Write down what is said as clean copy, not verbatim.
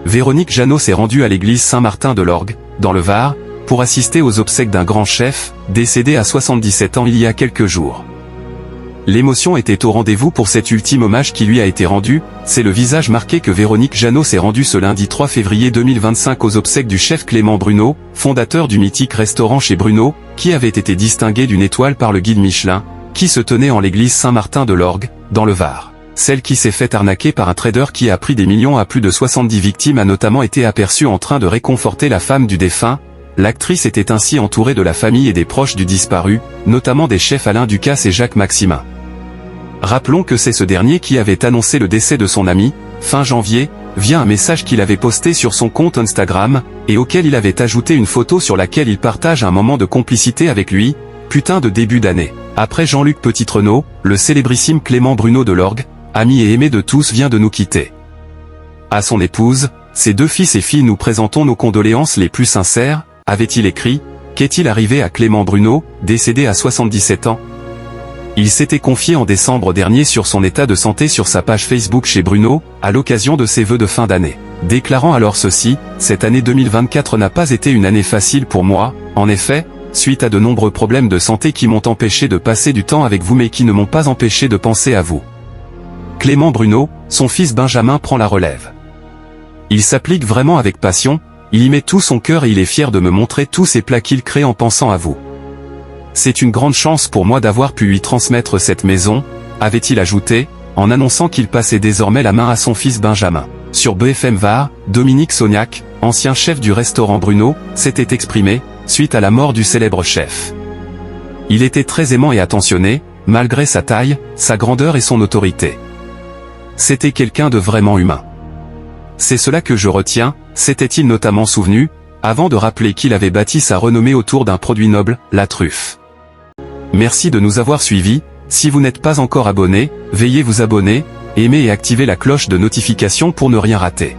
Véronique Jeannot s'est rendue à l'église Saint-Martin de l'Orgue, dans le Var, pour assister aux obsèques d'un grand chef, décédé à 77 ans il y a quelques jours. L'émotion était au rendez-vous pour cet ultime hommage qui lui a été rendu, c'est le visage marqué que Véronique Jeannot s'est rendue ce lundi 3 février 2025 aux obsèques du chef Clément Bruno, fondateur du mythique restaurant chez Bruno, qui avait été distingué d'une étoile par le guide Michelin, qui se tenait en l'église Saint-Martin de l'Orgue, dans le Var. Celle qui s'est fait arnaquer par un trader qui a pris des millions à plus de 70 victimes a notamment été aperçue en train de réconforter la femme du défunt. L'actrice était ainsi entourée de la famille et des proches du disparu, notamment des chefs Alain Ducasse et Jacques Maximin. Rappelons que c'est ce dernier qui avait annoncé le décès de son ami, fin janvier, via un message qu'il avait posté sur son compte Instagram, et auquel il avait ajouté une photo sur laquelle il partage un moment de complicité avec lui. Putain de début d'année. Après Jean-Luc Petitrenaud, le célébrissime Clément Bruno de l'Orgue, ami et aimé de tous, vient de nous quitter. À son épouse, ses 2 fils et filles, nous présentons nos condoléances les plus sincères, avait-il écrit. Qu'est-il arrivé à Clément Bruno, décédé à 77 ans? Il s'était confié en décembre dernier sur son état de santé sur sa page Facebook chez Bruno, à l'occasion de ses vœux de fin d'année. Déclarant alors ceci: « Cette année 2024 n'a pas été une année facile pour moi, en effet, suite à de nombreux problèmes de santé qui m'ont empêché de passer du temps avec vous mais qui ne m'ont pas empêché de penser à vous. » Clément Bruno, son fils Benjamin prend la relève. Il s'applique vraiment avec passion, il y met tout son cœur et il est fier de me montrer tous ces plats qu'il crée en pensant à vous. C'est une grande chance pour moi d'avoir pu lui transmettre cette maison, avait-il ajouté, en annonçant qu'il passait désormais la main à son fils Benjamin. Sur BFM Var, Dominique Sognac, ancien chef du restaurant Bruno, s'était exprimé, suite à la mort du célèbre chef. Il était très aimant et attentionné, malgré sa taille, sa grandeur et son autorité. C'était quelqu'un de vraiment humain. C'est cela que je retiens, s'était-il notamment souvenu, avant de rappeler qu'il avait bâti sa renommée autour d'un produit noble, la truffe. Merci de nous avoir suivis. Si vous n'êtes pas encore abonné, veuillez vous abonner, aimer et activer la cloche de notification pour ne rien rater.